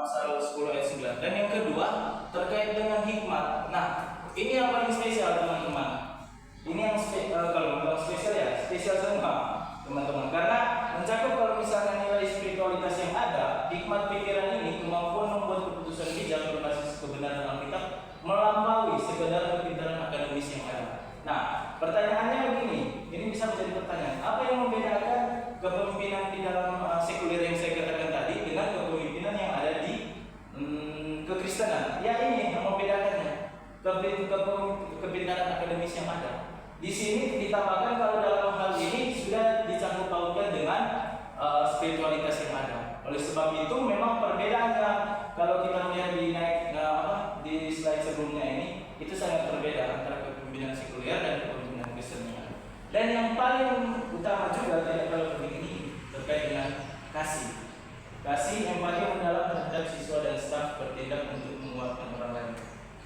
Amsal 10 ayat 9. Dan yang kedua terkait dengan hikmat. Nah, ini yang paling spesial teman-teman. Ini yang kalau bilang spesial ya, spesial semua teman-teman. Karena mencakup kalau misalnya nilai spiritualitas yang ada, hikmat pikiran ini kemampuan membuat keputusan bijak berbasis kebenaran Alkitab melampaui sekedar kepintaran akademis yang ada. Nah, pertanyaannya begini, ini bisa menjadi pertanyaan. Apa yang membedakan kepemimpinan di dalam sekuler yang saya katakan tadi dengan kepemimpinan yang ada di kekristenan? Ya ini yang membedakannya, kepintaran akademis yang ada. Di sini ditambahkan kalau dalam hal ini sudah dicampur pautkan dengan spiritualitas yang ada. Oleh sebab itu memang perbedaannya kalau kita melihat di slide sebelumnya ini itu sangat berbeda antara kepemimpinan sekuler dan kepemimpinan Kristen. Dan yang paling utama juga tidak kalau begini terkait dengan kasih. Kasih empati mendalam terhadap siswa dan staf bertindak untuk menguatkan orang lain.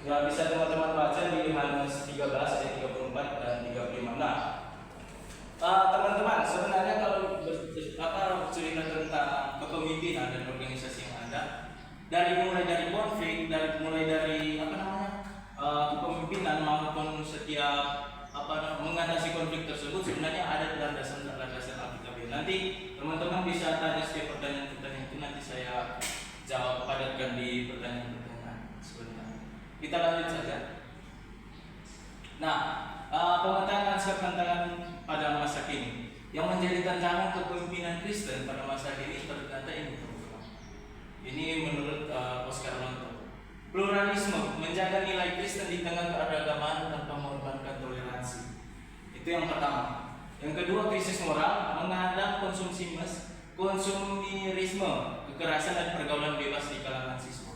Ya, bisa teman-teman baca di Yohanes 13 ayat 34 dan 35. Nah, teman-teman, sebenarnya kalau cerita tentang kepemimpinan dan organisasi yang ada, mulai dari konflik, mulai dari kepemimpinan maupun setiap mengatasi konflik tersebut sebenarnya ada landasan Alkitab. Nanti teman-teman bisa tanya setiap pertanyaan-pertanyaan itu, nanti saya jawab padatkan di pertanyaan-pertanyaan sebentar. Kita lanjut saja. Nah, pemetaan lanskap tantangan pada masa kini yang menjadi tantangan kepemimpinan Kristen pada masa kini ternyata ini. Ini menurut Oscar Lonto. Pluralisme, menjaga nilai Kristen di tengah keberagaman tanpa mengorbankan toleransi. Itu yang pertama. Yang kedua, krisis moral, menghadang konsumerisme, kekerasan dan pergaulan bebas di kalangan siswa.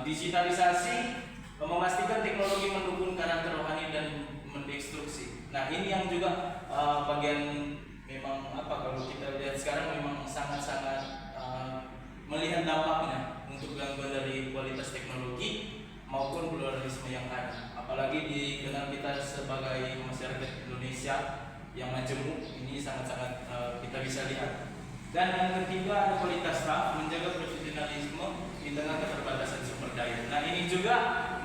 Digitalisasi, memastikan teknologi mendukung karakter rohani dan mendestruksi. Nah, ini yang juga bagian memang kalau kita lihat sekarang memang sangat-sangat melihat dampaknya untuk gangguan dari kualitas teknologi maupun pluralisme yang ada. Apalagi dikenal kita sebagai masyarakat Indonesia yang majemuk, ini sangat-sangat kita bisa lihat. Dan yang ketiga ada kualitas staff, menjaga profesionalisme di tengah keterbatasan sumber daya. Nah, ini juga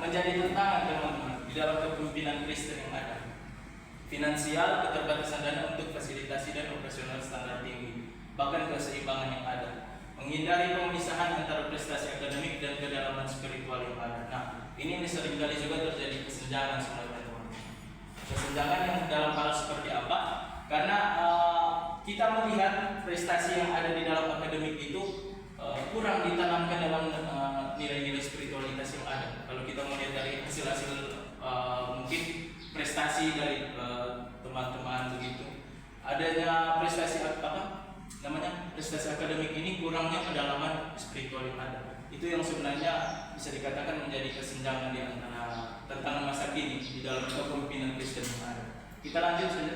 menjadi tantangan teman-teman di dalam kepemimpinan Kristen yang ada. Finansial, keterbatasan dana untuk fasilitasi dan operasional standar tinggi, bahkan keseimbangan yang ada. Menghindari pemisahan antara prestasi akademik dan kedalaman spiritual yang ada. Nah, ini seringkali juga terjadi kesenjangan sebenarnya teman-teman. Kesenjangan yang dalam hal seperti apa? Karena kita melihat prestasi yang ada di dalam akademik itu kurang ditanamkan dalam nilai-nilai spiritualitas yang ada. Kalau kita melihat dari hasil-hasil mungkin prestasi dari teman-teman begitu, adanya prestasi prestasi akademik ini kurangnya kedalaman spiritual yang ada. Itu yang sebenarnya bisa dikatakan menjadi kesenjangan di antara tantangan masa kini di dalam kepemimpinan Kristen yang ada. Kita lanjut saja.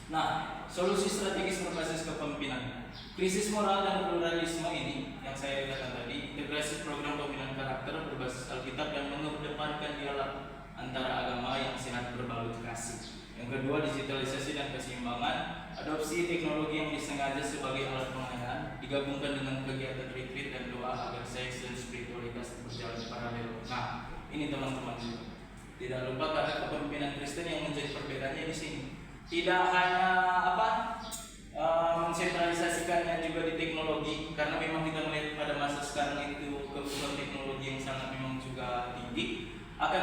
Nah, solusi strategis berbasis kepemimpinan. Krisis moral dan pluralisme ini yang saya katakan tadi, integrasi program pembinaan karakter berbasis Alkitab dan mengedepankan dialog antara agama yang sehat berbalut kasih. Yang kedua, digitalisasi dan keseimbangan, adopsi teknologi yang disengaja sebagai alat pelayanan, digabungkan dengan kegiatan retreat dan doa agar seks dan spiritualitas berjalan paralel. Nah, ini teman-teman juga. Tidak lupa karena kepemimpinan Kristen yang menjadi perbedaannya di sini. Tidak hanya mensentralisasikannya juga di teknologi, karena memang kita melihat pada masa sekarang itu kebutuhan teknologi yang sangat memang juga tinggi. Akan